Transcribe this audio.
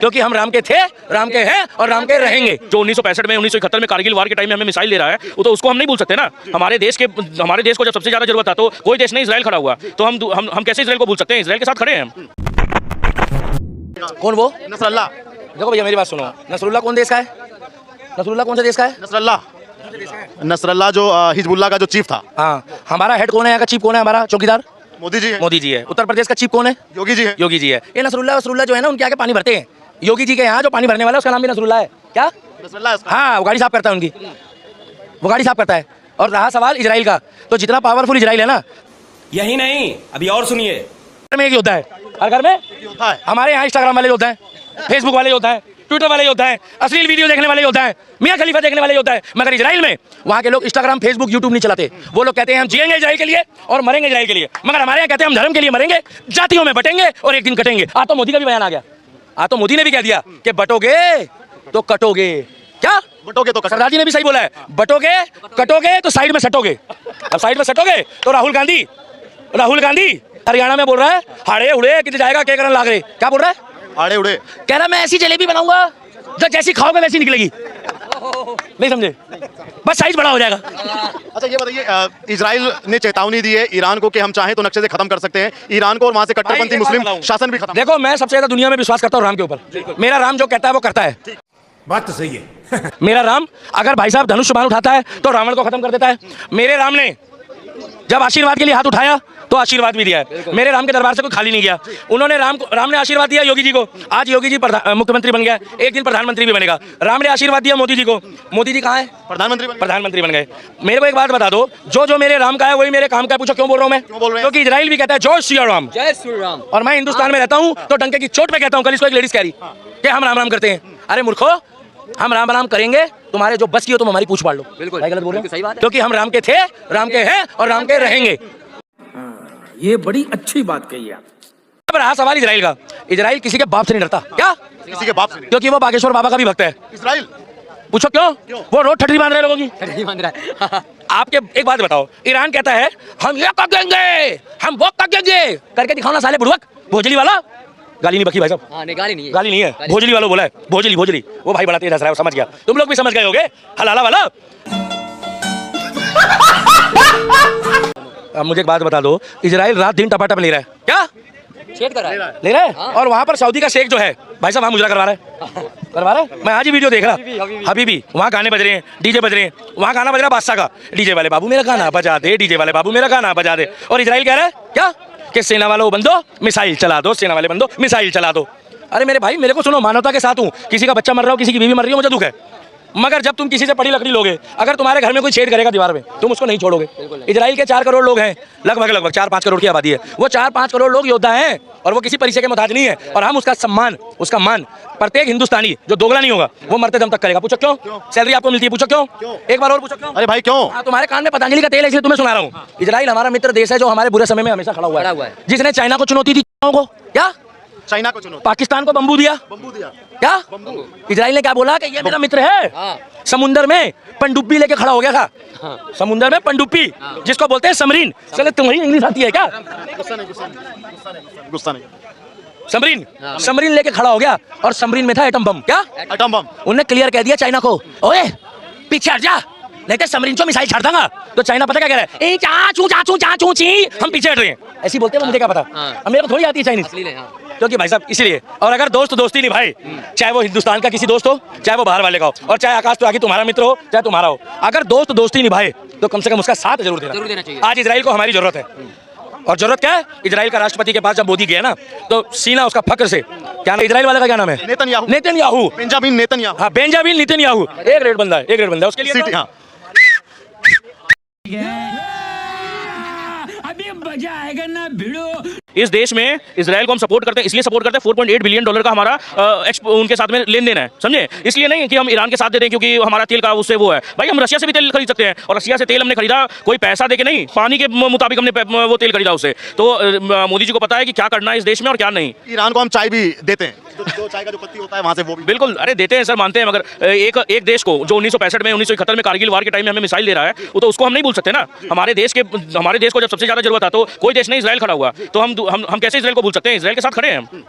क्योंकि हम राम के थे, राम के हैं और राम के रहेंगे। जो 1965 में 1971 में कारगिल वार के टाइम में हमें मिसाइल दे रहा है, वो तो उसको हम नहीं भूल सकते ना। हमारे देश को जब सबसे ज्यादा जरूरत था तो कोई देश नहीं इजराइल खड़ा हुआ, तो हम कैसे इजराइल को भूल सकते हैं? इजराइल के साथ खड़े हैं हम। कौन वो? नसरल्ला। देखो भैया मेरी बात सुनो, नसरुल्ला कौन देश का है? नसरुल्ला कौन सा देश का है? नसरल्ला जो हिजबुल्ला का जो चीफ था। हाँ, हमारा हेड कौन है? यहाँ का चीफ कौन है? हमारा चौकीदार मोदी जी है। मोदी जी है। उत्तर प्रदेश का चीफ कौन है? योगी जी है। योगी जी है। ये नसरुल्ला जो है ना, उनके आगे पानी भरते हैं। योगी जी के यहाँ जो पानी भरने वाला है उसका नाम भी नसरुल्ला है। क्या? नसरल्ला। हाँ, वो गाड़ी साफ करता है उनकी, वो गाड़ी साफ करता है। और रहा सवाल इजराइल का, तो जितना पावरफुल इजराइल है ना, यही नहीं, अभी और सुनिए। घर में एक योद्धा है, हर घर में योद्धा है। हमारे यहाँ इंस्टाग्राम वाले योद्धा है, फेसबुक वाले योद्धा है, ट्विटर वाले योद्धा है, अश्लील वीडियो देखने वाले योद्धा है, मियां खलीफा देखने वाले योद्धा है। मगर इजराइल में वहाँ के लोग इंस्टाग्राम, फेसबुक, यूट्यूब नहीं चलाते। वो लोग कहते हैं हम जिएंगे इजराइल के लिए और मरेंगे इजराइल के लिए। मगर हमारे यहाँ कहते हैं हम धर्म के लिए मरेंगे, जातियों में बटेंगे और एक दिन कटेंगे। आ तो मोदी का भी बयान आ गया, आ तो मोदी ने भी कह दिया कि बटोगे तो कटोगे। क्या बटोगे तो सरदार जी ने भी सही बोला है, बटोगे कटोगे तो साइड में सटोगे। अब साइड में सटोगे तो राहुल गांधी हरियाणा में बोल रहा है हाड़े उड़े कितने जाएगा, क्या करने लाग रहे? क्या बोल रहा है? आड़े उड़े कह रहा मैं ऐसी जलेबी बनाऊंगा जो जैसी खाओगे वैसी निकलेगी। नहीं समझे? बस साइज बड़ा हो जाएगा। अच्छा ये बताइए, इजराइल ने चेतावनी दी है ईरान को कि हम चाहें तो नक्शे से खत्म कर सकते हैं ईरान को, और वहां से कट्टरपंथी मुस्लिम शासन भी खत्म। देखो, मैं सबसे ज्यादा दुनिया में विश्वास करता हूँ राम के ऊपर। मेरा राम जो कहता है वो करता है। बात तो सही है। मेरा राम अगर भाई साहब धनुष बाण उठाता है तो रावण को खत्म कर देता है। मेरे राम ने जब आशीर्वाद के लिए हाथ उठाया तो आशीर्वाद भी दिया है। मेरे राम के दरबार से कोई खाली नहीं गया। उन्होंने राम ने आशीर्वाद दिया योगी जी को, आज योगी जी मुख्यमंत्री बन गया, एक दिन प्रधानमंत्री भी बनेगा। राम ने आशीर्वाद दिया मोदी जी को, मोदी जी कहाँ है? प्रधानमंत्री बन गए। मेरे को एक बात बता दो, जो मेरे राम का है वही मेरे काम का है। पूछो क्यों बोल रहा हूँ मैं? क्योंकि इजराइल भी कहता है जय श्री राम, जय श्री राम। और मैं हिंदुस्तान में रहता हूँ तो डंके की चोट पे कहता हूँ। कल इसको एक लेडीज कह रही कि हम राम राम करते हैं। अरे मूर्खो, हम राम राम करेंगे, तुम्हारे जो बस की हो तुम हमारी पूछ पाड़ लो। बिल्कुल गलत बोल रहे सही बात है। क्योंकि हम राम के थे, राम के हैं और राम के रहेंगे। ये बड़ी अच्छी बात कही आप। अब रहा सवाल इजराइल का, इजराइल किसी के बाप से नहीं डरता। क्या? किसी के बाप से नहीं। क्योंकि वो बागेश्वर बाबा का भी भक्त है। इजराइल पूछो क्यों? वो रोज ठटरी बांध रहे लोगों की। नहीं मान रहा है। आपके एक बात बताओ, ईरान कहता है हम ये कर देंगे, हम वो कर देंगे, करके दिखाओ ना साले बुड़वक। भोजली वाला गाली नहीं बकी भाई साहब। हाँ, नहीं गाली नहीं है, गाली नहीं है, भोजली वाला बोला है। भोजली वो भाई बड़ा तेज हंस रहा है, समझ गया। तुम लोग भी समझ गए होगे, हलाला वाला। अब मुझे एक बात बता दो, इजराइल रात दिन टपाटप ले रहा है। क्या शेड कर रहा है? ले रहा है? और वहाँ पर सऊदी का शेख जो है भाई साहब वहाँ मुजरा करवा रहा है। मैं आज ही वीडियो देख रहा, हबीबी वहाँ गाने बज रहे हैं, डीजे बज रहे हैं। वहाँ गाना बज रहा है बादशाह का, डीजे वाले बाबू मेरा गाना बजा दे, डीजे वाले बाबू मेरा गाना बजा दे। और इजराइल कह रहा है क्या कि सेना वालों बंदो मिसाइल चला दो, सेना वाले बंदो मिसाइल चला दो। अरे मेरे भाई, मेरे को सुनो, मानवता के साथ हूँ। किसी का बच्चा मर रहा हो, किसी की बीवी मर रही हो, मुझे दुख है। मगर जब तुम किसी से पड़ी लकड़ी लोगे, अगर तुम्हारे घर में कोई छेद करेगा दीवार में, तुम उसको नहीं छोड़ोगे। इजराइल के 4 करोड़ लोग हैं, लगभग 4-5 करोड़ की आबादी है। वो 4-5 करोड़ लोग योद्धा हैं और वो किसी परिचय के मोहताज नहीं है। और हम उसका मान प्रत्येक हिंदुस्तानी जो दोगला नहीं होगा वो मरते दम तक करेगा। पूछो क्यों? सैलरी आपको मिलती है, पूछो क्यों? एक बार और पूछो क्यों? अरे भाई क्यों? तुम्हारे कान में पतंजलि का तेल है इसलिए तुम्हें सुना रहा हूँ। इजराइल हमारा मित्र देश है जो हमारे बुरे समय में हमेशा खड़ा हुआ है। जिसने चाइना को चुनौती दी, क्या चाइना को चुनो, पाकिस्तान को बम्बू दिया। क्या इजराइल ने क्या बोला कि ये मेरा मित्र है। समुंदर में पनडुब्बी लेके खड़ा हो गया था। समुंदर में पनडुब्बी, जिसको बोलते हैं सबमरीन। चले तुम्हारी इंग्लिश आती है क्या? गुस्सा नहीं। सबमरीन लेके खड़ा हो गया और सबमरीन में था एटम बम। क्या? Atom bomb. उन्होंने क्लियर कह दिया चाइना को, ओए पीछे हट जा, नहीं तो सबमरीन को मिसाइल छाड़ दूंगा। तो चाइना पता क्या कह रहा है? चाचू ची, हम पीछे हट रहे हैं। ऐसी बोलते हैं, मुझे क्या पता। अब मेरे को थोड़ी आती है चाइनीज, क्योंकि भाई साहब इसलिए। और अगर दोस्ती निभाए, चाहे वो हिंदुस्तान का किसी दोस्त हो, चाहे वो बाहर वाले का हो, और चाहे आकाश तो आगे तुम्हारा मित्र हो, चाहे तुम्हारा हो, अगर दोस्ती निभाए तो कम से कम उसका साथ जरूर देना चाहिए। आज इजराइल को हमारी जरूरत है। और जरूरत क्या है? इजराइल का राष्ट्रपति के पास जब मोदी गया ना, तो सीना उसका फक्र से, क्या नाम इजराइल वाले का, क्या नाम है? नेतन्याहू। Benjamin Netanyahu. हाँ, बेंजामिन नेतन्याहू। एक रेड बंदा है उसके लिए। अभी मजा आएगा ना भिड़ो। इस देश में इजराइल को हम सपोर्ट करते हैं, इसलिए सपोर्ट करते हैं, $4.8 बिलियन का हमारा उनके साथ में लेन देन है, समझे? इसलिए नहीं कि हम ईरान के साथ दे दें क्योंकि हमारा तेल का उससे वो है। भाई हम रशिया से भी तेल खरीद सकते हैं, और रशिया से तेल हमने खरीदा कोई पैसा दे के नहीं, पानी के मुताबिक हमने वो तेल खरीदा उससे। तो मोदी जी को पता है कि क्या करना है इस देश में और क्या नहीं। ईरान को हम चाय भी देते हैं, जो चाय का जो पत्ती होता है वहाँ से वो भी। बिल्कुल, अरे देते हैं सर, मानते हैं। मगर एक देश को जो 1965 में 1971 में कारगिल वार के टाइम में हमें मिसाइल दे रहा है, वो तो उसको हम नहीं भूल सकते ना। हमारे देश को जब सबसे ज्यादा जरूरत था तो कोई देश नहीं इजराइल खड़ा हुआ, तो हम कैसे इजराइल को भूल सकते हैं? इजराइल के साथ खड़े हैं हम।